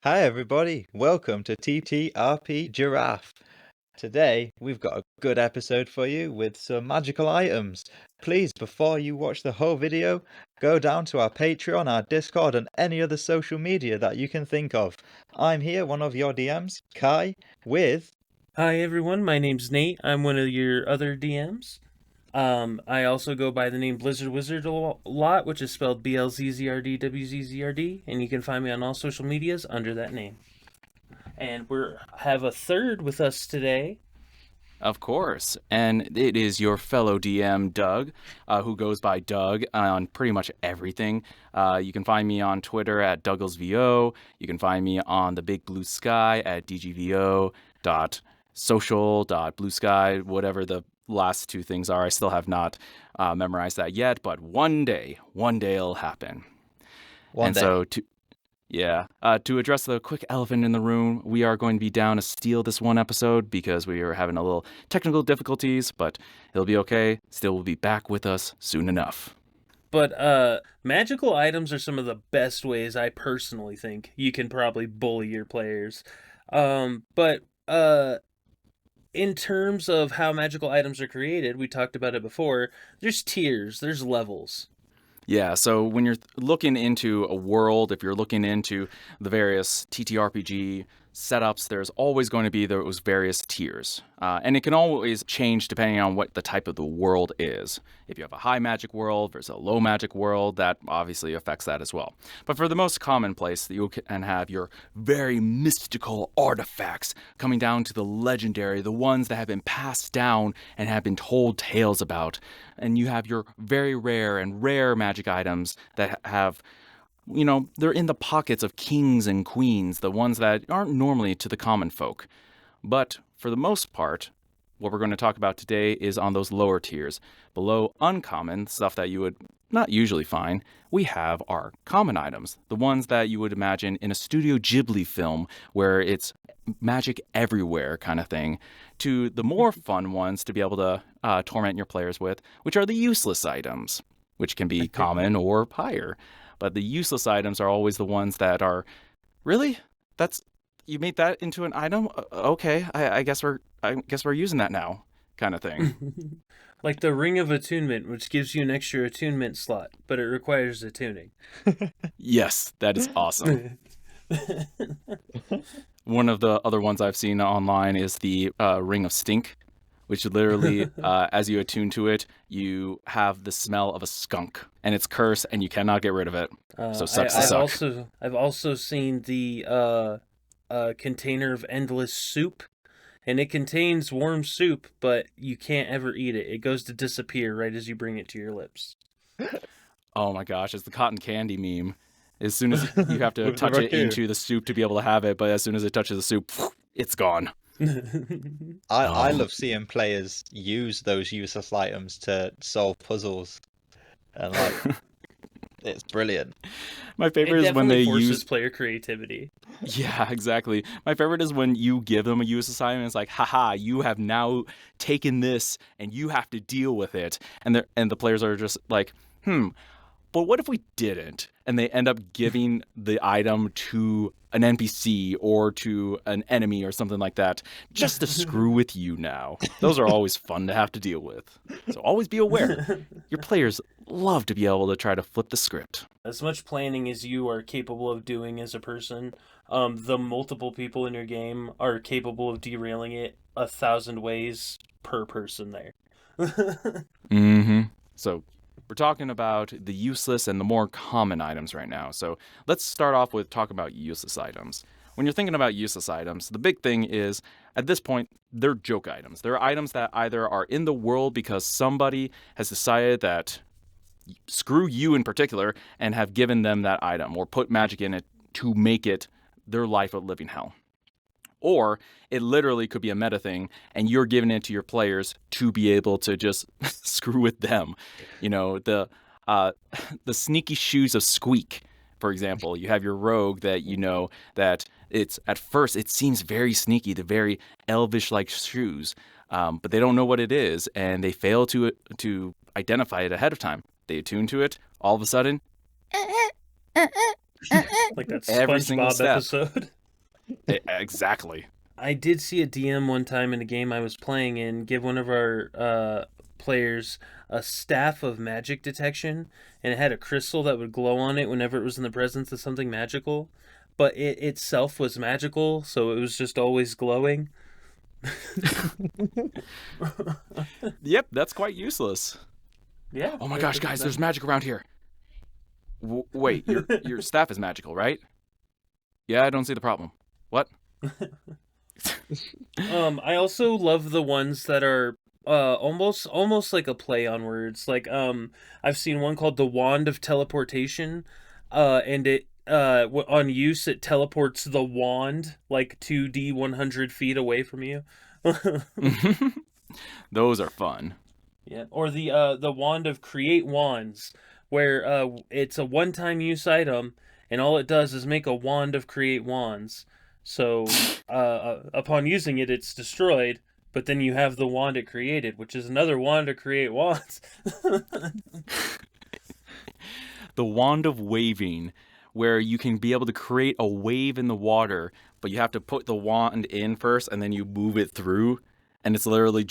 Hi everybody, welcome to TTRP Giraffe. Today we've got a good episode for you with some magical items. Please, before you watch the whole video, go down to our Patreon, our Discord, and any other social media that you can think of. I'm here, one of your DMs, Kai, with... Hi everyone, my name's Nate. I'm one of your other DMs. I also go by the name Blizzard Wizard a lot, which is spelled BLZZRDWZZRD, and you can find me on all social medias under that name. And we have a third with us today. Of course. And it is your fellow DM, Doug, who goes by Doug on pretty much everything. You can find me on Twitter at DouglasVO. You can find me on the Big Blue Sky at dgvo.social.bluesky, whatever the last two things are. I still have not memorized that yet, but one day it'll happen. One day. So to address the quick elephant in the room, we are going to be down a steal this one episode because we are having a little technical difficulties, but it'll be okay. Still will be back with us soon enough. But magical items are some of the best ways I personally think you can probably bully your players. But in terms of how magical items are created, we talked about it before, there's tiers, there's levels. Yeah, so when you're looking into a world, if you're looking into the various TTRPG setups, there's always going to be those various tiers. And it can always change depending on what the type of the world is. If you have a high magic world versus a low magic world, that obviously affects that as well. But for the most commonplace, you can have your very mystical artifacts coming down to the legendary, the ones that have been passed down and have been told tales about. And you have your very rare magic items that have, they're in the pockets of kings and queens, the ones that aren't normally to the common folk. But for the most part, what we're going to talk about today is on those lower tiers. Below uncommon, stuff that you would not usually find, we have our common items, the ones that you would imagine in a Studio Ghibli film where it's magic everywhere kind of thing, to the more fun ones to be able to torment your players with, which are the useless items, which can be common or higher. But the useless items are always the ones that are, really? You made that into an item? Okay, I guess we're using that now, kind of thing. Like the Ring of Attunement, which gives you an extra attunement slot, but it requires attuning. Yes, that is awesome. One of the other ones I've seen online is the Ring of Stink, which literally, as you attune to it, you have the smell of a skunk, and it's cursed, and you cannot get rid of it. So sucks to suck. I've also seen the container of endless soup, and it contains warm soup, but you can't ever eat it. It goes to disappear right as you bring it to your lips. Oh my gosh, it's the cotton candy meme. As soon as you have to touch it into the soup to be able to have it, but as soon as it touches the soup, it's gone. I love seeing players use those useless items to solve puzzles. And it's brilliant. My favorite is when they use player creativity. Yeah, exactly. My favorite is when you give them a useless item and it's like, haha, you have now taken this and you have to deal with it. And the players are just like, but what if we didn't? And they end up giving the item to an NPC or to an enemy or something like that, just to screw with you now. Those are always fun to have to deal with. So always be aware. Your players love to be able to try to flip the script. As much planning as you are capable of doing as a person, the multiple people in your game are capable of derailing it 1,000 ways per person there. So we're talking about the useless and the more common items right now. So let's start off with talking about useless items. When you're thinking about useless items, the big thing is, at this point, they're joke items. They're items that either are in the world because somebody has decided that screw you in particular and have given them that item or put magic in it to make it their life a living hell. Or it literally could be a meta thing, and you're giving it to your players to be able to just screw with them. The sneaky shoes of Squeak, for example. You have your rogue that that it's at first it seems very sneaky, the very elvish-like shoes, but they don't know what it is, and they fail to identify it ahead of time. They attune to it. All of a sudden, like that every single SpongeBob step. episode. Exactly. I did see a DM one time in a game I was playing in give one of our players a staff of magic detection, and it had a crystal that would glow on it whenever it was in the presence of something magical, but it itself was magical, so it was just always glowing. Yep, that's quite useless. Yeah. Oh my gosh, guys, there's magic around here. Wait, your staff is magical, right? Yeah, I don't see the problem. What? I also love the ones that are almost like a play on words. Like I've seen one called the Wand of Teleportation, and it on use it teleports the wand like 2D 100 feet away from you. Those are fun. Yeah, or the Wand of Create Wands, where it's a one-time use item, and all it does is make a wand of create wands. So upon using it, it's destroyed, but then you have the wand it created, which is another wand to create wands. The wand of waving, where you can be able to create a wave in the water, but you have to put the wand in first and then you move it through. And it's literally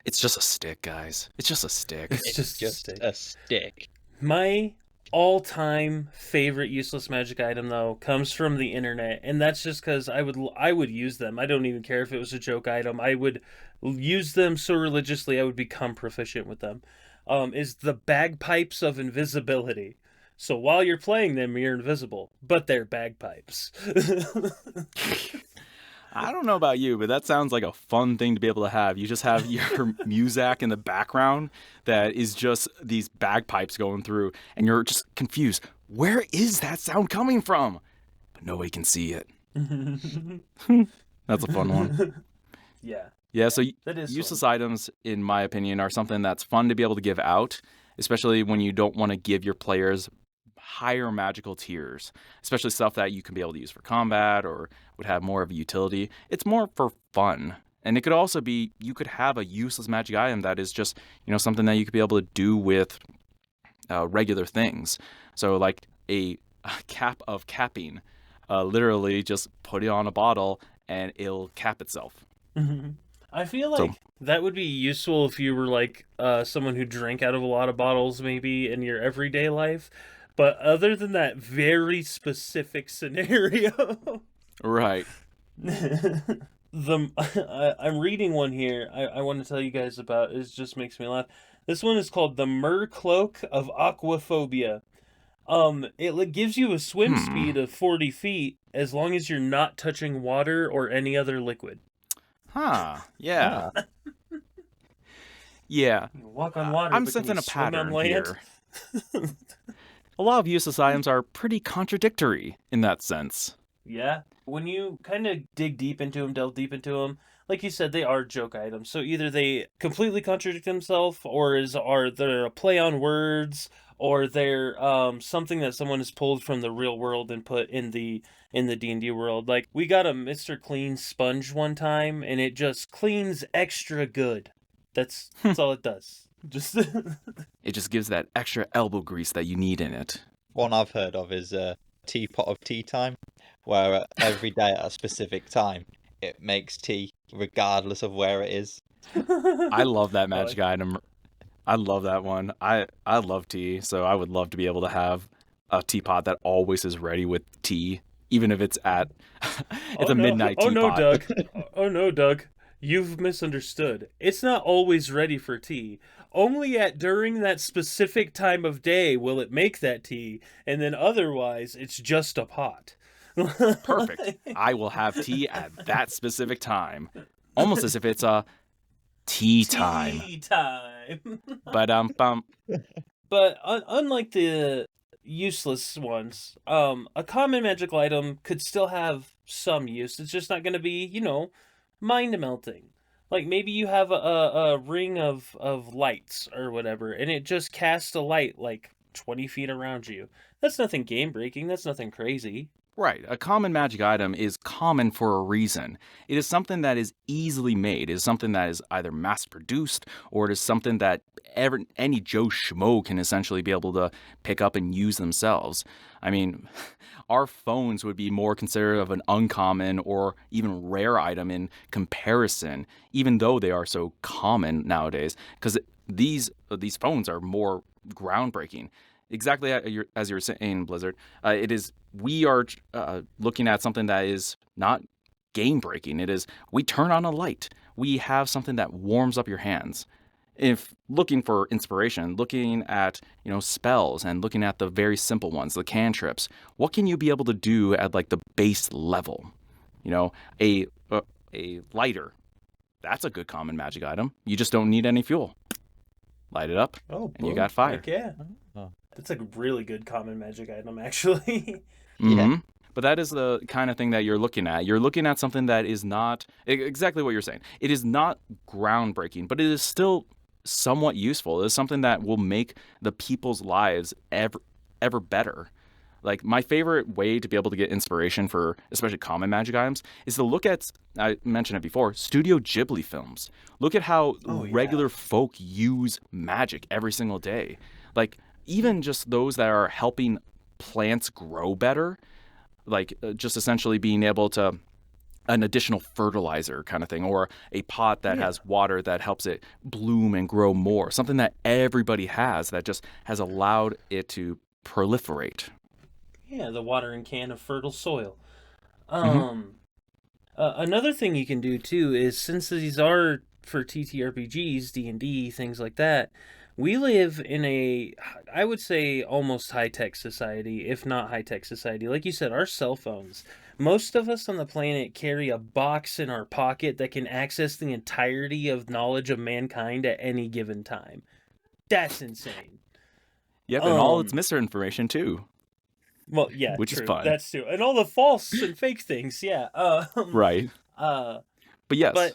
it's just a stick, guys. It's just a stick. It's just a stick. My all-time favorite useless magic item, though, comes from the internet, and that's just because I would use them. I don't even care if it was a joke item. I would use them so religiously I would become proficient with them. Is the bagpipes of invisibility. So while you're playing them, you're invisible, but they're bagpipes. I don't know about you, but that sounds like a fun thing to be able to have. You just have your muzak in the background that is just these bagpipes going through, and you're just confused. Where is that sound coming from? But nobody can see it. That's a fun one. Yeah. Yeah, so That is useless fun. items, in my opinion, are something that's fun to be able to give out, especially when you don't want to give your players higher magical tiers, especially stuff that you can be able to use for combat or would have more of a utility. It's more for fun. And it could also be, you could have a useless magic item that is just, something that you could be able to do with regular things. So like a cap of capping, literally just put it on a bottle and it'll cap itself. I feel like that would be useful if you were like someone who drank out of a lot of bottles maybe in your everyday life. But other than that very specific scenario. Right. I'm reading one here I want to tell you guys about. It just makes me laugh. This one is called the Mer Cloak of Aquaphobia. It gives you a swim speed of 40 feet as long as you're not touching water or any other liquid. Huh. Yeah. Yeah. You walk on water. I'm but sensing can you a swim on pattern land? here. A lot of useless items are pretty contradictory in that sense. Yeah. When you kind of dig deep into them, delve deep into them, like you said, they are joke items. So either they completely contradict themselves, or are they a play on words, or they're something that someone has pulled from the real world and put in the D&D world. Like we got a Mr. Clean sponge one time, and it just cleans extra good. That's all it does. Just It just gives that extra elbow grease that you need in it. One I've heard of is Teapot of Tea Time, where every day at a specific time it makes tea regardless of where it is. I love that magic item. I love that one. I love tea, so I would love to be able to have a teapot that always is ready with tea, even if it's at midnight teapot. Oh no, Doug. Oh no, Doug. You've misunderstood. It's not always ready for tea. Only during that specific time of day will it make that tea, and then otherwise it's just a pot. Perfect. I will have tea at that specific time. Almost as if it's a tea time. Tea time. Bum. But unlike the useless ones, a common magical item could still have some use. It's just not going to be, mind melting. Like maybe you have a ring of lights or whatever, and it just casts a light like 20 feet around you. That's nothing game breaking. That's nothing crazy. Right. A common magic item is common for a reason. It is something that is easily made. It is something that is either mass produced or it is something that any Joe Schmo can essentially be able to pick up and use themselves. I mean, our phones would be more considered of an uncommon or even rare item in comparison, even though they are so common nowadays, because these phones are more groundbreaking. Exactly as you were saying, Blizzard, it is we are looking at something that is not game breaking. It is we turn on a light. We have something that warms up your hands. If looking for inspiration, looking at spells and looking at the very simple ones, the cantrips, what can you be able to do at like the base level? A lighter. That's a good common magic item. You just don't need any fuel. Light it up, and you got fire. Heck yeah. Oh. That's a really good common magic item, actually. Yeah. But that is the kind of thing that you're looking at. You're looking at something that is not exactly what you're saying. It is not groundbreaking, but it is still somewhat useful. It is something that will make the people's lives ever better. Like, my favorite way to be able to get inspiration for especially common magic items is to look at, I mentioned it before, Studio Ghibli films. Look at how regular folk use magic every single day. Like, even just those that are helping plants grow better, like just essentially being able to an additional fertilizer kind of thing, or a pot that has water that helps it bloom and grow more. Something that everybody has that just has allowed it to proliferate. Yeah, the watering can of fertile soil. Another thing you can do too is, since these are for TTRPGs, D&D, things like that, we live in a, I would say, almost high-tech society, if not high-tech society. Like you said, our cell phones. Most of us on the planet carry a box in our pocket that can access the entirety of knowledge of mankind at any given time. That's insane. Yep, and all its misinformation too. Well, yeah, which true. is fun. That's true, and all the false and fake things. Yeah. Right. But yes.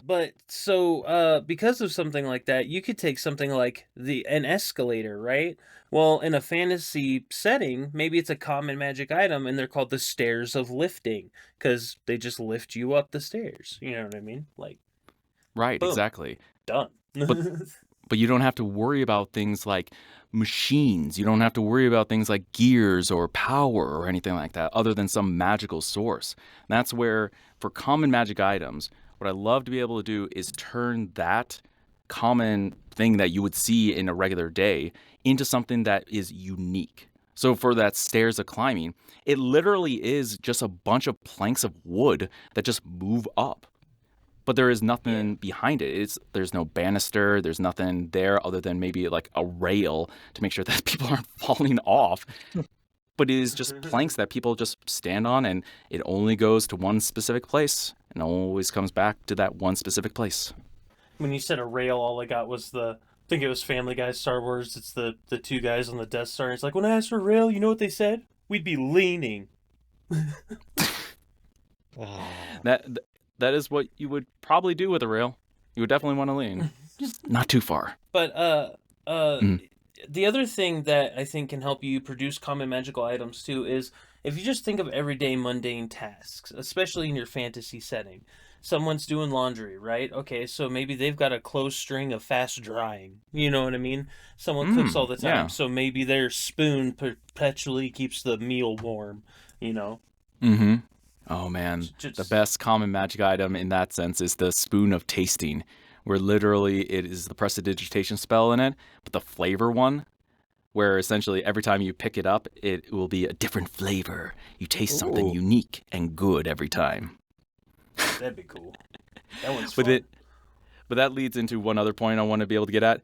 So because of something like that, you could take something like an escalator, right? Well, in a fantasy setting, maybe it's a common magic item, and they're called the stairs of lifting because they just lift you up the stairs. You know what I mean? Like, right, boom, exactly. done. But you don't have to worry about things like machines. You don't have to worry about things like gears or power or anything like that, other than some magical source. And that's where, for common magic items, what I love to be able to do is turn that common thing that you would see in a regular day into something that is unique. So for that stairs of climbing, it literally is just a bunch of planks of wood that just move up. But there is nothing behind it. There's no banister. There's nothing there other than maybe like a rail to make sure that people aren't falling off. But it is just planks that people just stand on, and it only goes to one specific place and always comes back to that one specific place. When you said a rail, all I got was I think it was Family Guy Star Wars. It's the two guys on the Death Star. It's like, when I asked for a rail, you know what they said? We'd be leaning. That is what you would probably do with a rail. You would definitely want to lean. Just not too far. But the other thing that I think can help you produce common magical items too is if you just think of everyday mundane tasks, especially in your fantasy setting. Someone's doing laundry, right? Okay, so maybe they've got a close string of fast drying. You know what I mean? Someone cooks all the time, so maybe their spoon perpetually keeps the meal warm, Mm-hmm. Oh, man. The best common magic item in that sense is the spoon of tasting, where literally it is the prestidigitation spell in it, but the flavor one, where essentially every time you pick it up, it will be a different flavor. You taste something unique and good every time. That'd be cool. That one's fun. But that leads into one other point I want to be able to get at.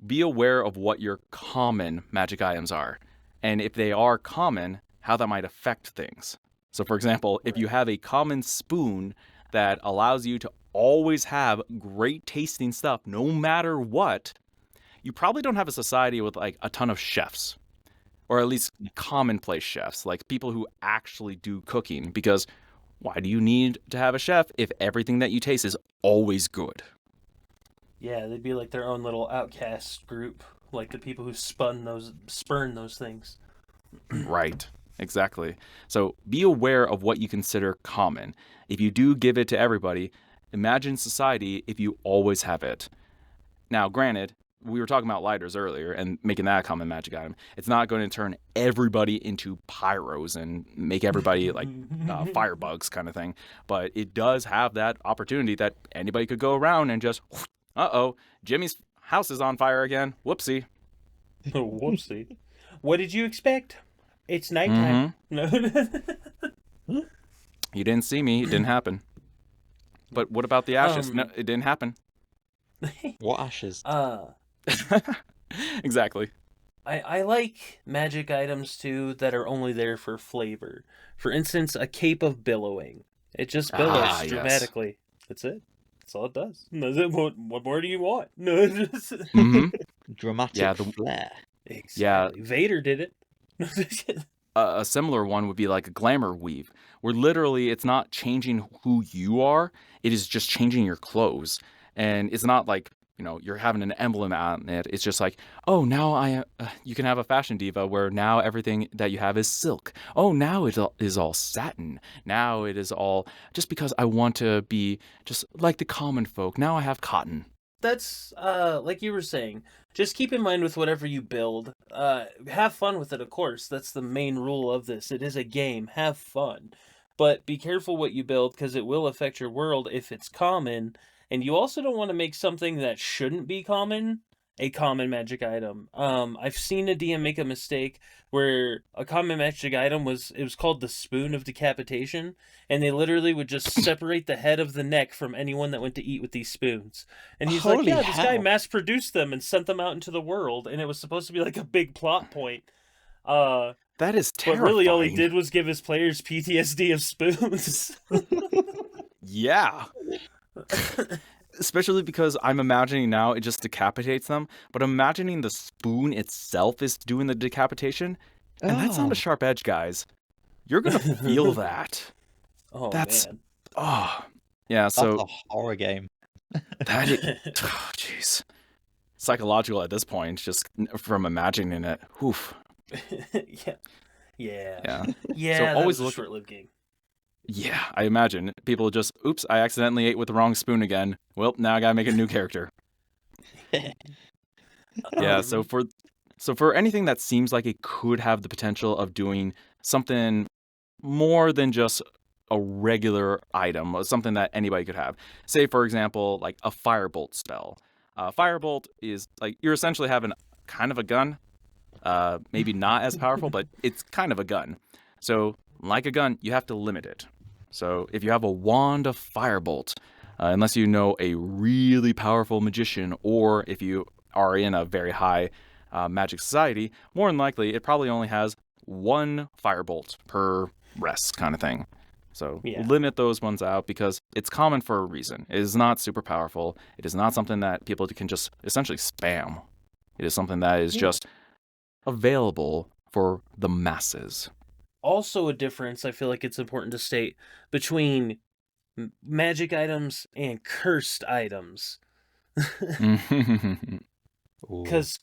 Be aware of what your common magic items are, and if they are common, how that might affect things. So, for example, if you have a common spoon that allows you to always have great tasting stuff no matter what, you probably don't have a society with like a ton of chefs, or at least commonplace chefs, like people who actually do cooking, because why do you need to have a chef if everything that you taste is always good? Yeah, they'd be like their own little outcast group, like the people who spurn those things. Right. exactly. So be aware of what you consider common. If you do give it to everybody, imagine society if you always have it. Now, granted, we were talking about lighters earlier and making that a common magic item. It's not going to turn everybody into pyros and make everybody like firebugs kind of thing. But it does have that opportunity that anybody could go around and just, uh-oh, Jimmy's house is on fire again. Whoopsie. Whoopsie. What did you expect? It's nighttime. No. You didn't see me. It didn't happen. But what about the ashes? No, it didn't happen. What ashes? Exactly. I like magic items too that are only there for flavor. For instance, a cape of billowing. It just billows Yes. dramatically. That's it. That's all it does. What more do you want? No. Dramatic flair. Exactly. Vader did it. A similar one would be like a glamour weave, where literally it's not changing who you are, it is just changing your clothes. And it's not like, you're having an emblem on it. It's just like, oh, now you can have a fashion diva where now everything that you have is silk. Oh, now it is all satin. Now it is all just because I want to be just like the common folk. Now I have cotton. That's like you were saying, just keep in mind with whatever you build, have fun with it, of course. That's the main rule of this. It is a game. Have fun. But be careful what you build because it will affect your world if it's common. And you also don't want to make something that shouldn't be common a common magic item. I've seen a DM make a mistake where a common magic item was called the Spoon of Decapitation, and they literally would just separate the head of the neck from anyone that went to eat with these spoons. And he's like, Holy yeah, this guy hell. mass produced them and sent them out into the world, and it was supposed to be like a big plot point. That is terrifying. But really all he did was give his players PTSD of spoons. Yeah. Especially because I'm imagining now it just decapitates them, but imagining the spoon itself is doing the decapitation, and that's not a sharp edge, guys. You're gonna feel that. Oh, that's man. Oh yeah. So that's a horror game. Jeez. Psychological at this point, just from imagining it. Oof. Yeah. So always look a short-lived game. Yeah, I imagine people just, oops, I accidentally ate with the wrong spoon again. Well, now I gotta make a new character. Yeah, so for anything that seems like it could have the potential of doing something more than just a regular item, or something that anybody could have. Say, for example, like a firebolt spell. Firebolt is like you're essentially having kind of a gun. Maybe not as powerful, but it's kind of a gun. So, like a gun, you have to limit it. So, if you have a wand of firebolt, unless you know a really powerful magician, or if you are in a very high magic society, more than likely it probably only has one firebolt per rest kind of thing. So limit those ones out because it's common for a reason. It is not super powerful. It is not something that people can just essentially spam. It is something that is just available for the masses. Also a difference, I feel like it's important to state, between magic items and cursed items. Because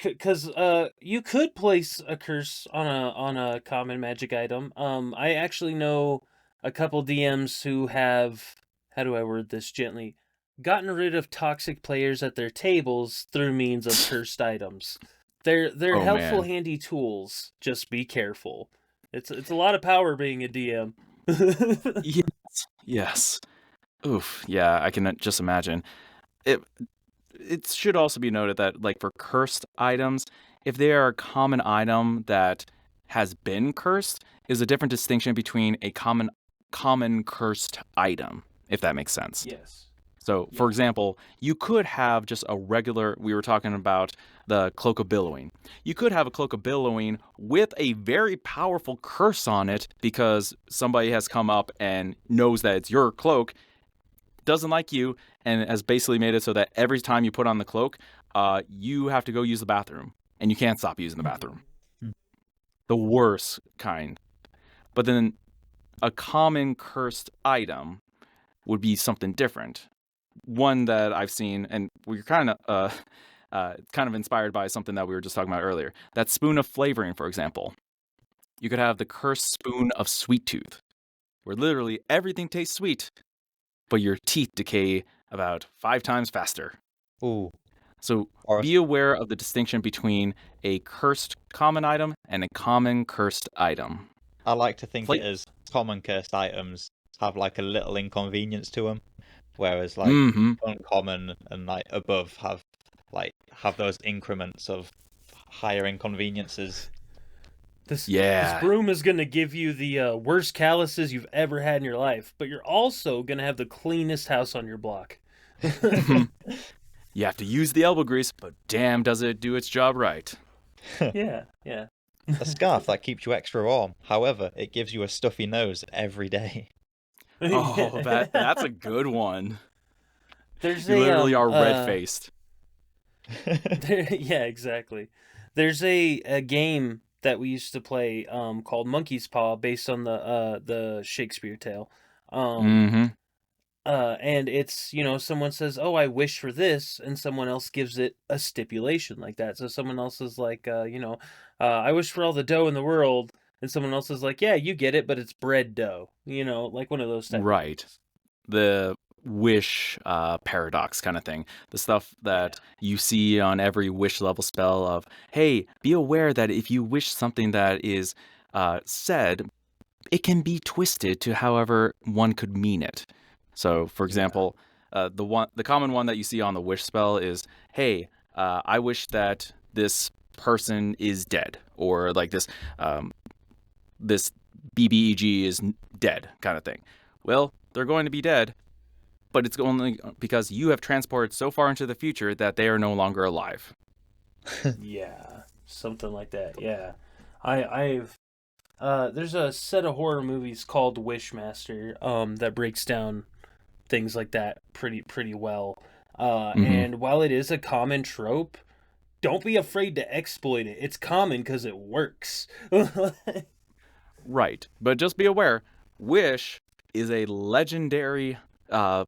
you could place a curse on a common magic item. I actually know a couple DMs who have, how do I word this gently, gotten rid of toxic players at their tables through means of cursed items. They're helpful, handy tools. Just be careful. It's a lot of power being a DM. Yes. Oof. Yeah, I can just imagine. It should also be noted that, like, for cursed items, if they are a common item that has been cursed, is a different distinction between a common cursed item, if that makes sense. Yes. So, for example, you could have just a regular, we were talking about the Cloak of Billowing. You could have a Cloak of Billowing with a very powerful curse on it because somebody has come up and knows that it's your cloak, doesn't like you, and has basically made it so that every time you put on the cloak, you have to go use the bathroom, and you can't stop using the bathroom. The worst kind. But then a common cursed item would be something different. One that I've seen, and we're kind of inspired by something that we were just talking about earlier. That Spoon of Flavoring, for example. You could have the cursed spoon of sweet tooth, where literally everything tastes sweet, but your teeth decay about 5 times faster. Ooh. So Or be aware of the distinction between a cursed common item and a common cursed item. I like to think Play- it as common cursed items have like a little inconvenience to them, whereas like Mm-hmm. uncommon and like above have those increments of higher inconveniences. This Yeah. broom is gonna give you the worst calluses you've ever had in your life, but you're also gonna have the cleanest house on your block. You have to use the elbow grease, but damn does it do its job right. Yeah, yeah. A scarf that keeps you extra warm. However, it gives you a stuffy nose every day. Oh, that's a good one. There's You a literally are red-faced. yeah, exactly. There's a game that we used to play called Monkey's Paw based on the Shakespeare tale. Mm-hmm. And it's, someone says, "Oh, I wish for this," and someone else gives it a stipulation like that. So someone else is like, "I wish for all the dough in the world," and someone else is like, "Yeah, you get it, but it's bread dough." Like one of those type Right. of things. The wish paradox kind of thing. The stuff that you see on every wish level spell of, hey, be aware that if you wish something that is said, it can be twisted to however one could mean it. So, for example, the common one that you see on the wish spell is, hey, I wish that this person is dead, or like this BBEG is dead kind of thing. Well, they're going to be dead, but it's only because you have transported so far into the future that they are no longer alive. Yeah, something like that. Yeah, I've there's a set of horror movies called Wishmaster that breaks down things like that pretty well. And while it is a common trope, don't be afraid to exploit it. It's common because it works. Right, but just be aware, Wish is a legendary uh,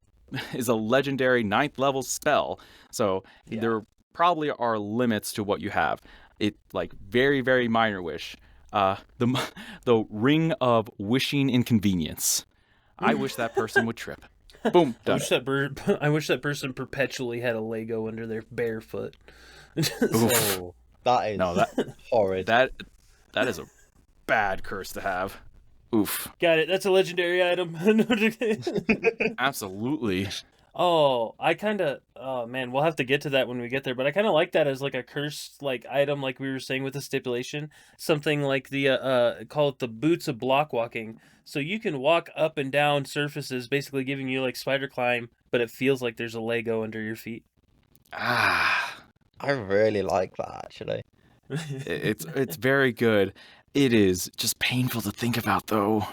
ninth level spell. So Yeah. there probably are limits to what you have. It like very very minor wish. The ring of wishing inconvenience. I wish that person would trip. Boom, I done wish it. I wish that person perpetually had a Lego under their bare foot. Oof. Oh, that is No, that horrid. that is a bad curse to have. Oof. Got it. That's a legendary item. Absolutely. Oh, oh man, we'll have to get to that when we get there, but I kind of like that as like a cursed like item, like we were saying with the stipulation, something like the call it the boots of block walking. So you can walk up and down surfaces, basically giving you like spider climb, but it feels like there's a Lego under your feet. Ah, I really like that actually. it's very good. It is just painful to think about, though.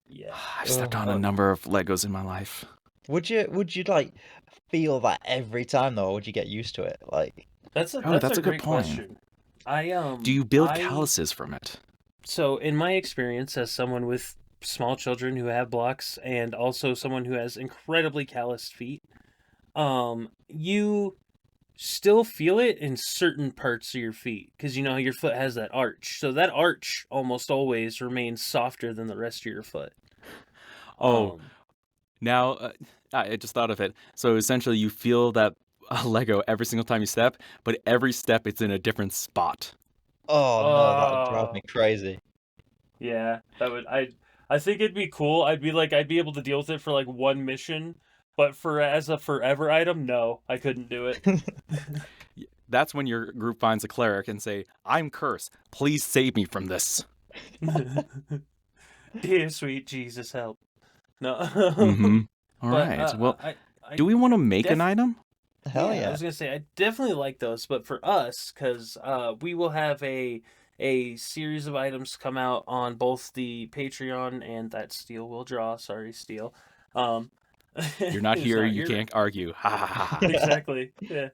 Yeah. I've stepped on a Oh. number of Legos in my life. Would you like feel that every time though, or would you get used to it? Like, That's That's a a good great point. question. Do you build calluses from it? So in my experience as someone with small children who have blocks and also someone who has incredibly calloused feet, you still feel it in certain parts of your feet because you know how your foot has that arch. So that arch almost always remains softer than the rest of your foot. Oh, now I just thought of it. So essentially, you feel that Lego every single time you step, but every step it's in a different spot. oh no, that would drive Oh, me crazy. yeah, that would I think it'd be cool. I'd be able to deal with it for like one mission, but for as a forever item, no, I couldn't do it. That's when your group finds a cleric and say, "I'm cursed. Please save me from this." Dear sweet Jesus, help. No. Mm-hmm. All But right. Well, I do we want to make an item? Hell yeah, I yeah. was gonna say I definitely like those, but for us, because we will have a series of items come out on both the Patreon and that Steel will draw. Sorry, Steel. Um, You're not it's here. not You your can't argue. Ha ha ha ha. exactly. Yeah,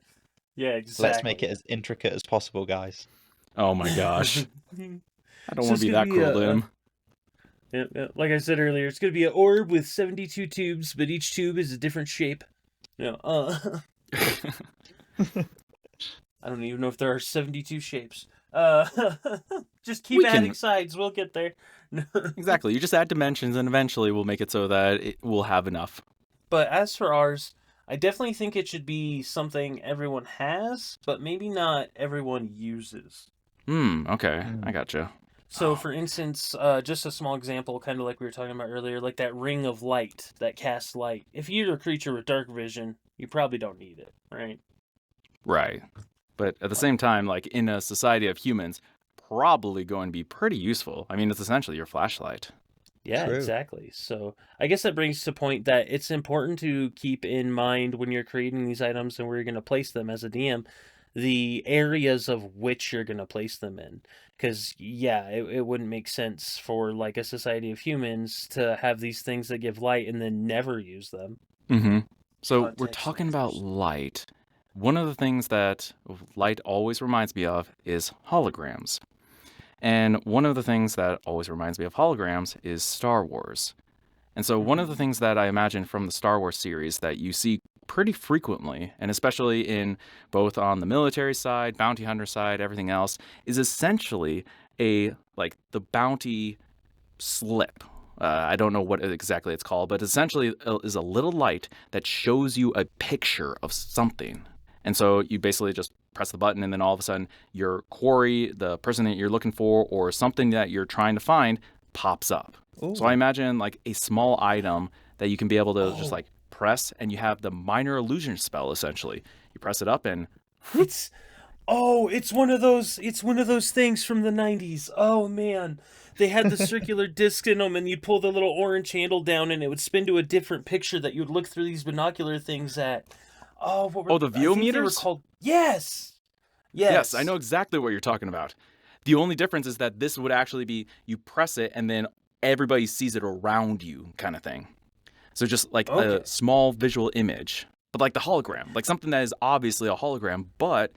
yeah, Let's make it exactly. as intricate as possible, guys. Oh my gosh. I don't So want it's to be gonna that be cruel to him. like I said earlier, it's gonna be an orb with 72 tubes, but each tube is a different shape. I don't even know if there are 72 shapes. Just keep We adding can sides. We'll get there. exactly. You just add dimensions, and eventually we'll make it so that it will have enough. But as for ours, I definitely think it should be something everyone has, but maybe not everyone uses. Okay. I Mm. gotcha. So, Oh, for instance, just a small example, kind of like we were talking about earlier, like that ring of light that casts light. If you're a creature with dark vision, you probably don't need it, right? right. But at the same time, like in a society of humans, probably going to be pretty useful. I mean, it's essentially your flashlight. Yeah, True. exactly. So I guess that brings to point that it's important to keep in mind when you're creating these items and where you're going to place them as a DM, the areas of which you're going to place them in. Because, yeah, it wouldn't make sense for like a society of humans to have these things that give light and then never use them. Mm-hmm. So we're Context talking about matters. light. One of the things that light always reminds me of is holograms. And one of the things that always reminds me of holograms is Star Wars. And so one of the things that I imagine from the Star Wars series that you see pretty frequently, and especially in both on the military side, bounty hunter side, everything else, is essentially a like the bounty slip. I don't know what exactly it's called, but essentially is a little light that shows you a picture of something. And so you basically just press the button, and then all of a sudden your quarry, the person that you're looking for, or something that you're trying to find pops up. So I Ooh. imagine like a small item that you can be able to just Oh, like press, and you have the minor illusion spell essentially. You press it up, and it's it's one of those things from the 90s. Oh man. They had the circular disc in them and you'd pull the little orange handle down and it would spin to a different picture that you'd look through these binocular things at. Oh, what were oh, the I VO think they were meters? called. Yes. Yes, I know Yes. exactly what you're talking about. The only difference is that this would actually be you press it and then everybody sees it around you kind of thing. So just like a Okay. small visual image, but like the hologram, like something that is obviously a hologram, but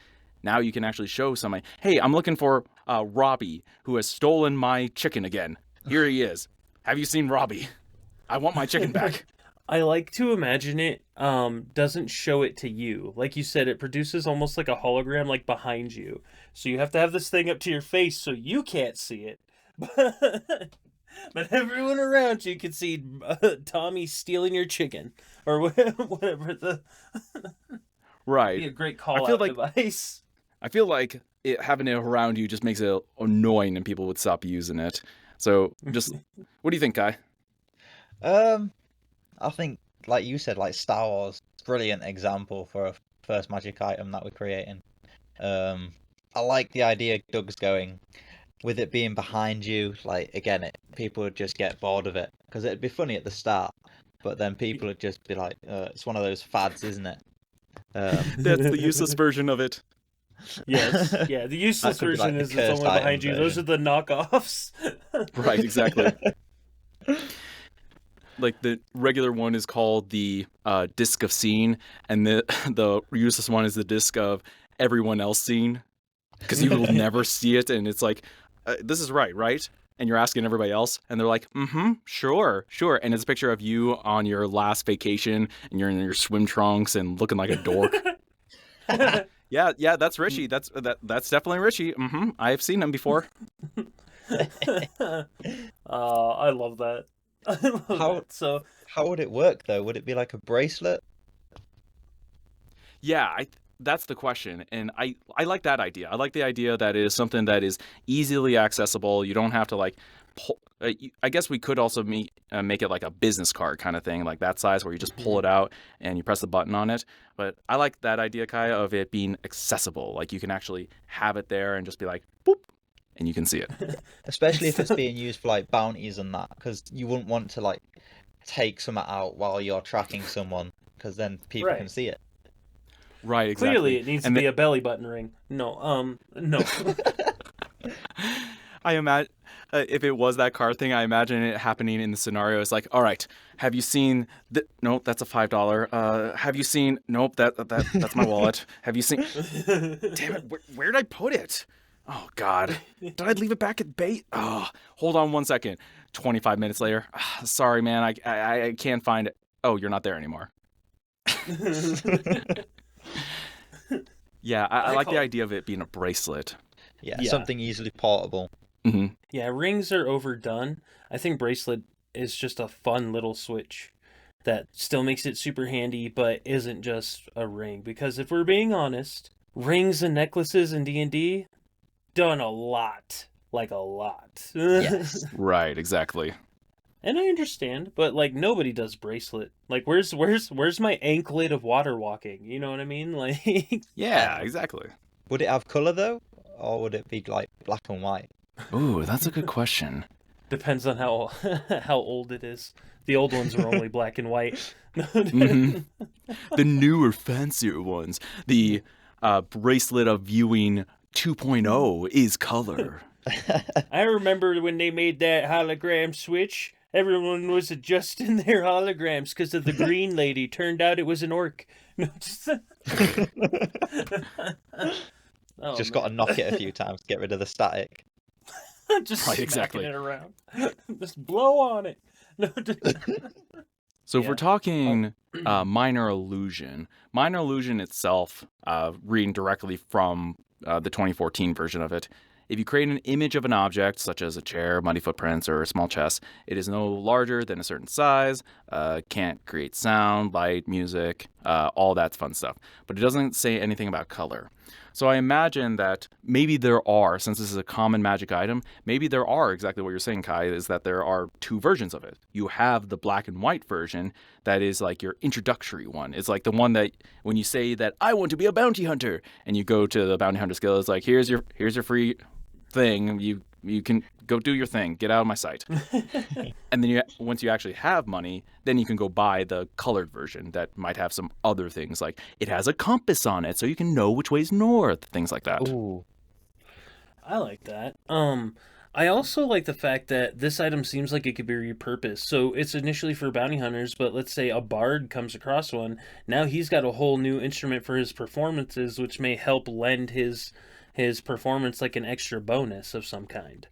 now you can actually show somebody, hey, I'm looking for Robbie who has stolen my chicken again. Here he is. Have you seen Robbie? I want my chicken back. I like to imagine it doesn't show it to you. Like you said, it produces almost like a hologram like behind you. So you have to have this thing up to your face so you can't see it. But everyone around you can see Tommy stealing your chicken or whatever the Right. be a great I call feel out like device. I feel like having it around you just makes it annoying and people would stop using it. So just what do you think, Kai? Um, I think, like you said, like Star Wars, brilliant example for a first magic item that we're creating. Um, I like the idea Doug's going with it being behind you. Like again, people would just get bored of it because it'd be funny at the start, but then people would just be like, "It's one of those fads, isn't it?" That's the useless version of it. Yes, yeah. The That useless could be like version the is it's cursed only item behind you. Those are version. the knockoffs. Right, exactly. Like the regular one is called the disc of scene, and the the useless one is the disc of everyone else scene, because you will never see it, and it's like, this is right? And you're asking everybody else, and they're like, sure. And it's a picture of you on your last vacation, and you're in your swim trunks and looking like a dork. Yeah, that's Richie. That's definitely Richie. I've seen him before. I love that. I love How that. So how would it work though? Would it be like a bracelet? Yeah, that's the question, and I like that idea. I like the idea that it is something that is easily accessible. You don't have to like pull. I guess we could also make it like a business card kind of thing, like that size, where you just pull it out and you press the button on it. But I like that idea, Kaya, of it being accessible. Like you can actually have it there and just be like, boop, and you can see it. Especially if it's so being used for like bounties and that, because you wouldn't want to like take something out while you're tracking someone, because then people can right. see it. Right, Clearly, exactly. it needs to And be a belly button ring. No, no. I imagine if it was that car thing, I imagine it happening in the scenario. It's like, all right, have you seen? Nope, that's a $5. Have you seen? Nope, that's my wallet. Have you seen? Damn it, where did I put it? Oh God, did I leave it back at bait? Oh, hold on 1 second. 25 minutes later, sorry man, I can't find it. Oh, you're not there anymore. Yeah, I I like the call. idea of it being a bracelet. Yeah, Yeah. something easily portable. Hmm. Yeah, rings are overdone. I think bracelet is just a fun little switch that still makes it super handy, but isn't just a ring. Because if we're being honest, rings and necklaces in D&D done a lot, like a lot. Yes. Right, exactly. And I understand, but like nobody does bracelet. Like where's my anklet of water walking? You know what I mean? Like Yeah, exactly. Would it have color though, or would it be like black and white? Ooh, that's a good question. depends on how how old it is. The old ones were only black and white. Hmm. The newer, fancier ones. The bracelet of viewing 2.0 is color. I remember when they made that hologram switch. Everyone was adjusting their holograms because of the green lady. Turned out it was an orc. No, oh Just got to man, knock it a few times to get rid of the static. just Right, smacking exactly. it around. Just blow on it. No, So if Yeah. we're talking minor illusion itself, reading directly from the 2014 version of it, if you create an image of an object, such as a chair, muddy footprints, or a small chest, it is no larger than a certain size, can't create sound, light, music, all that fun stuff. But it doesn't say anything about color. So I imagine that maybe there are, since this is a common magic item, maybe there are exactly what you're saying, Kai, is that there are two versions of it. You have the black and white version that is like your introductory one. It's like the one that when you say that I want to be a bounty hunter and you go to the bounty hunter skill, it's like here's your free thing. You can go do your thing. Get out of my sight. And then once you actually have money, then you can go buy the colored version that might have some other things like it has a compass on it so you can know which way's north, things like that. Ooh. I like that. I also like the fact that this item seems like it could be repurposed. So it's initially for bounty hunters, but let's say a bard comes across one. Now he's got a whole new instrument for his performances, which may help lend his performance like an extra bonus of some kind.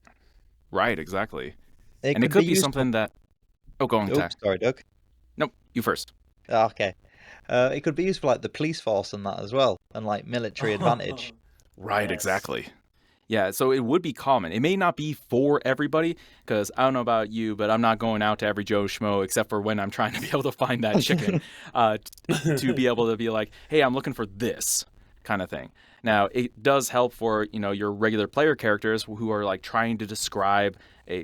Right, exactly. It And it could be could be used for... something that oh, go on, Oh, Ty. sorry, Doug. Nope, you first. Ah, okay. It could be used for like the police force and that as well, and like military advantage. Right, Yes. exactly. Yeah, so it would be common. It may not be for everybody, because I don't know about you, but I'm not going out to every Joe Schmo except for when I'm trying to be able to find that chicken to be able to be like, hey, I'm looking for this kind of thing. Now, it does help for, your regular player characters who are like trying to describe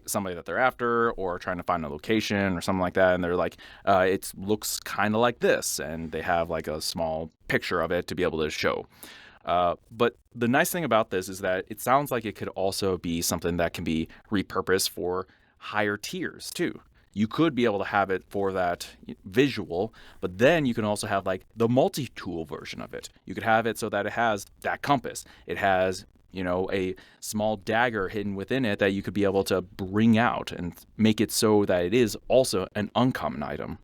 somebody that they're after or trying to find a location or something like that. And they're like, it looks kind of like this. And they have like a small picture of it to be able to show. But the nice thing about this is that it sounds like it could also be something that can be repurposed for higher tiers too. You could be able to have it for that visual, but then you can also have like the multi-tool version of it. You could have it so that it has that compass. It has, a small dagger hidden within it that you could be able to bring out and make it so that it is also an uncommon item.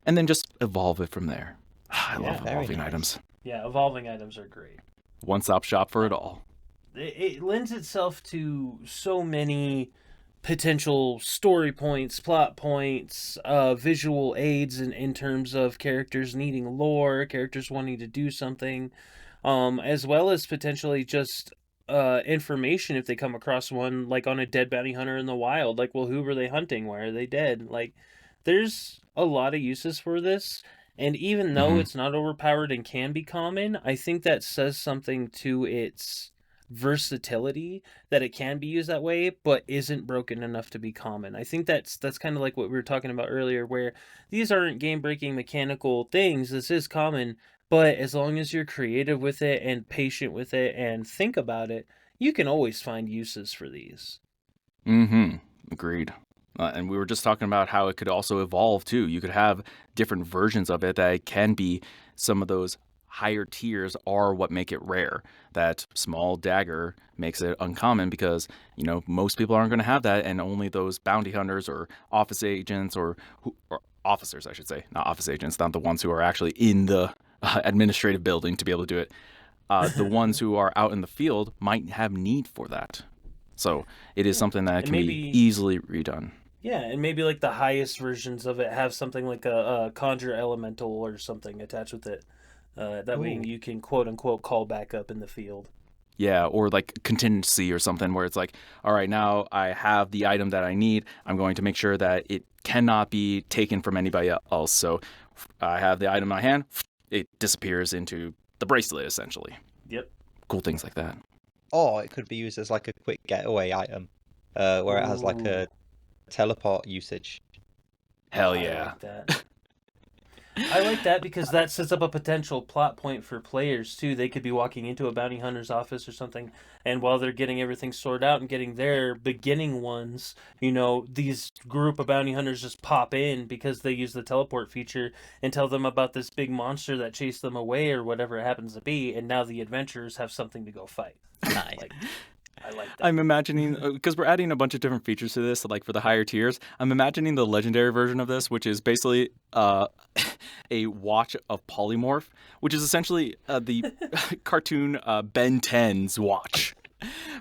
And then just evolve it from there. I Yeah, love very evolving nice. items. Yeah, evolving items are great. One-stop shop for it all. It lends itself to so many potential story points, plot points, visual aids in terms of characters needing lore, characters wanting to do something, as well as potentially just information if they come across one like on a dead bounty hunter in the wild. Like, well, who were they hunting? Why are they dead? Like, there's a lot of uses for this. And even though Hmm. it's not overpowered and can be common, I think that says something to its versatility that it can be used that way but isn't broken enough to be common. I think that's kind of like what we were talking about earlier where these aren't game-breaking mechanical things. This is common, but as long as you're creative with it and patient with it and think about it, you can always find uses for these. Mm-hmm. Agreed. And we were just talking about how it could also evolve too. You could have different versions of it that can be some of those higher tiers are what make it rare. That small dagger makes it uncommon because, most people aren't going to have that and only those bounty hunters or office agents or officers, I should say, not office agents, not the ones who are actually in the administrative building to be able to do it. The ones who are out in the field might have need for that. So it is Yeah. something that And can be maybe easily redone. yeah, and maybe like the highest versions of it have something like a conjure elemental or something attached with it. That way Ooh. you can quote unquote call back up in the field. Yeah, or like contingency or something where it's like, all right, now I have the item that I need. I'm going to make sure that it cannot be taken from anybody else. So I have the item in my hand, it disappears into the bracelet essentially. Yep. Cool things like that. Or it could be used as like a quick getaway item, where it has like a teleport usage. Hell I yeah. like that. I like that because that sets up a potential plot point for players too. They could be walking into a bounty hunter's office or something, and while they're getting everything sorted out and getting their beginning ones, these group of bounty hunters just pop in because they use the teleport feature and tell them about this big monster that chased them away or whatever it happens to be, and now the adventurers have something to go fight. Nice. I like that. I'm imagining, because we're adding a bunch of different features to this, like for the higher tiers, I'm imagining the legendary version of this, which is basically a watch of polymorph, which is essentially the cartoon Ben 10's watch.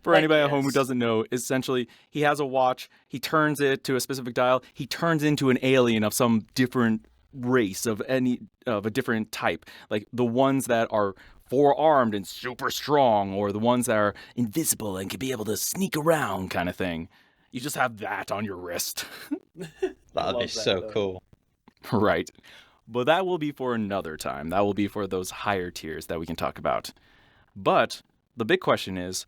For anybody at home who doesn't know, essentially, he has a watch, he turns it to a specific dial, he turns into an alien of some different race, of a different type. Like the ones that are four-armed and super strong, or the ones that are invisible and can be able to sneak around kind of thing. You just have that on your wrist. That'd be so cool. Right. But that will be for another time. That will be for those higher tiers that we can talk about. But the big question is,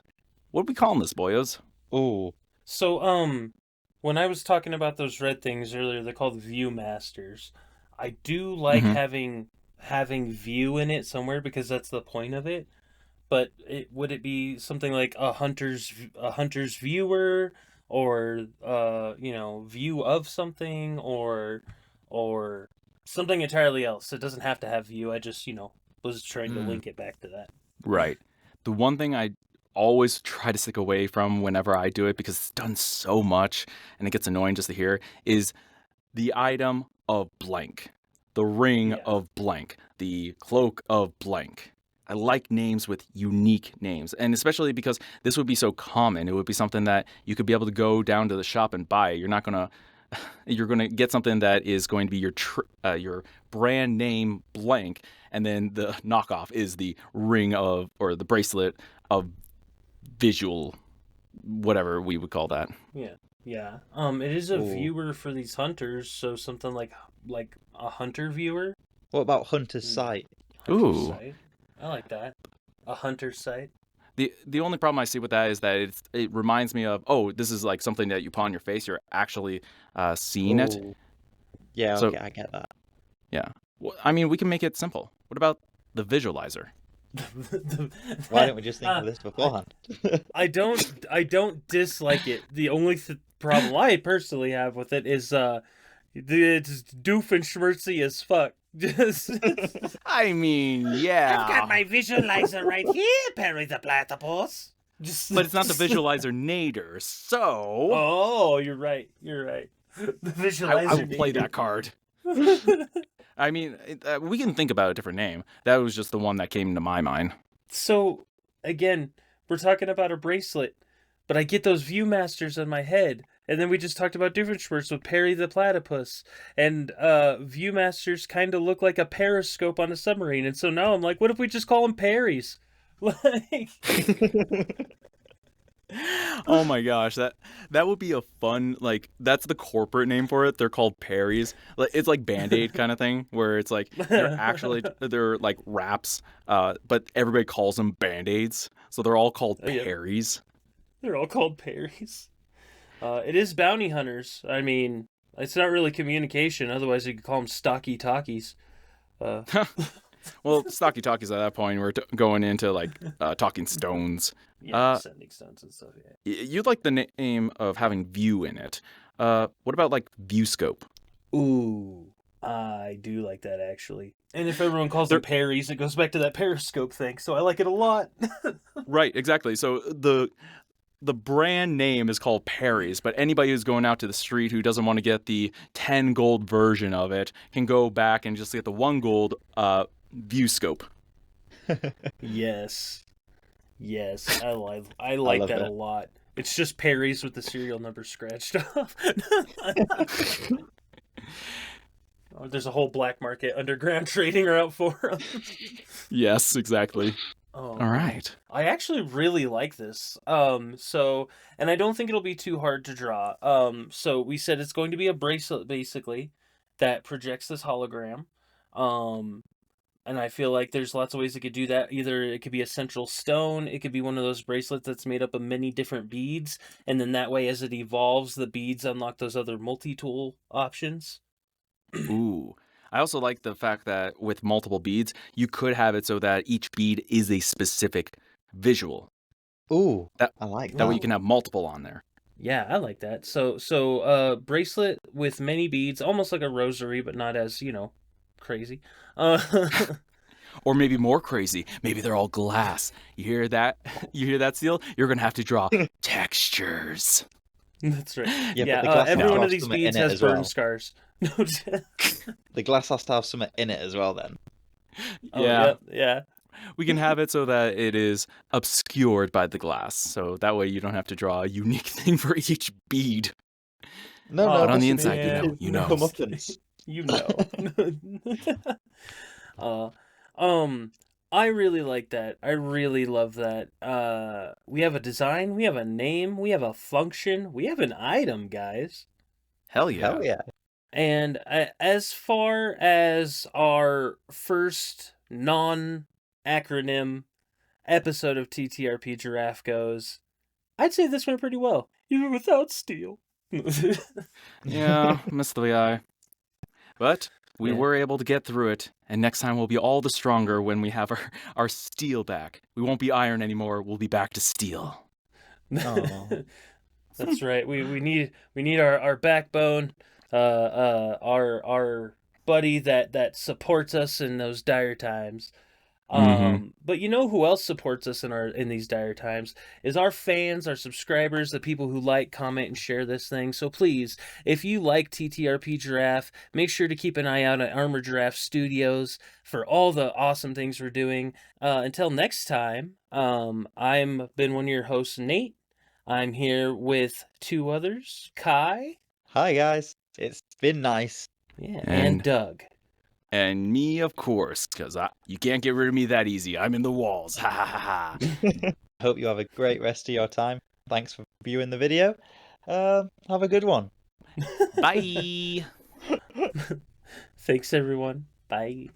what are we calling this, boyos? Ooh. So, when I was talking about those red things earlier, they're called Viewmasters. I do like having view in it somewhere because that's the point of it. But would it be something like a hunter's viewer, or view of something, or something entirely else? It doesn't have to have view. I just was trying to link it back to that. Right. The one thing I always try to stick away from whenever I do it, because it's done so much and it gets annoying just to hear, is the item of blank, the ring of blank, the cloak of blank. I like names with unique names, and especially because this would be so common. It would be something that you could be able to go down to the shop and buy. You're gonna get something that is going to be your brand name blank, and then the knockoff is the ring of, or the bracelet of visual, whatever we would call that. Yeah. It is a viewer for these hunters, so something like a hunter viewer. What about Hunter's Sight? Ooh. Sight. I like that. A hunter's sight. The only problem I see with that is that it reminds me of, this is like something that you put on your face. You're actually seeing it. Yeah, okay, I get that. Yeah. Well, I mean, we can make it simple. What about the visualizer? Why didn't we just think of this beforehand? I don't dislike it. The only problem I personally have with it is it's doofenshmirtzy as fuck. I mean, yeah. I've got my visualizer right here, Parry the Platypus. But it's not the visualizer nader, so... Oh, you're right. The visualizer I will play that card. I mean, we can think about a different name. That was just the one that came to my mind. So, again, we're talking about a bracelet, but I get those Viewmasters in my head. And then we just talked about Doofenshmirtz with Parry the Platypus. And Viewmasters kind of look like a periscope on a submarine. And so now I'm like, what if we just call them Parries? Like... Oh my gosh, that would be a fun, like, that's the corporate name for it. They're called Parries. It's like Band-Aid kind of thing, where it's like they're like wraps, but everybody calls them Band-Aids, so they're all called Parries. They're all called Parries. It is bounty hunters. I mean, it's not really communication. Otherwise, you could call them stocky talkies. Well, stocky talkies at that point, we're going into like talking stones. Yeah, sending stones and stuff. Yeah. You'd like the name of having view in it. What about like view scope? Ooh, I do like that actually. And if everyone calls them Parries, it goes back to that periscope thing. So I like it a lot. Right, exactly. So the brand name is called Parries, but anybody who's going out to the street who doesn't want to get the 10 gold version of it can go back and just get the 1 gold view scope. Yes, I like that a lot. It's just Parries with the serial number scratched off. There's a whole black market underground trading route for them. Yes, exactly. Oh All man. right. I actually really like this. And I don't think it'll be too hard to draw. So we said it's going to be a bracelet basically that projects this hologram. Um, and I feel like there's lots of ways it could do that. Either it could be a central stone, it could be one of those bracelets that's made up of many different beads, and then that way as it evolves, the beads unlock those other multi-tool options. Ooh. I also like the fact that with multiple beads, you could have it so that each bead is a specific visual. Ooh, That I like that way that. you can have multiple on there. Yeah, I like that. Bracelet with many beads, almost like a rosary, but not as, crazy. Uh, Or maybe more crazy. Maybe they're all glass. You hear that? You hear that, Seal? You're gonna have to draw textures. that's right. Yeah, but Yeah, the glass has every to one of have these something beads in it has as burn well. scars. The glass has to have something in it as well then. Oh, Yeah. yeah. We can have it so that it is obscured by the glass. So that way you don't have to draw a unique thing for each bead. No, Oh, But on the this would inside, be man. you know. comeuppance. You know. uh, um, I really like that. I really love that. We have a design, we have a name, we have a function, we have an item, guys. Hell yeah. Hell yeah. And as far as our first non-acronym episode of TTRP Giraffe goes, I'd say this went pretty well, even without steel. Yeah, missed the eye. But we Yeah. were able to get through it, and next time we'll be all the stronger when we have our steel back. We won't be iron anymore, we'll be back to steel. Oh. That's right. We need our backbone, our buddy that supports us in those dire times. Mm-hmm. But you know who else supports us in these dire times is our fans, our subscribers, the people who like, comment, and share this thing. So please, if you like TTRP Giraffe, make sure to keep an eye out at Armor Giraffe Studios for all the awesome things we're doing. Until next time, I'm been one of your hosts, Nate. I'm here with two others, Kai, Hi guys. It's been nice. yeah, and And Doug. and me, of course, because you can't get rid of me that easy. I'm in the walls. Ha ha ha ha. Hope you have a great rest of your time. Thanks for viewing the video. Have a good one. Bye. Thanks, everyone. Bye.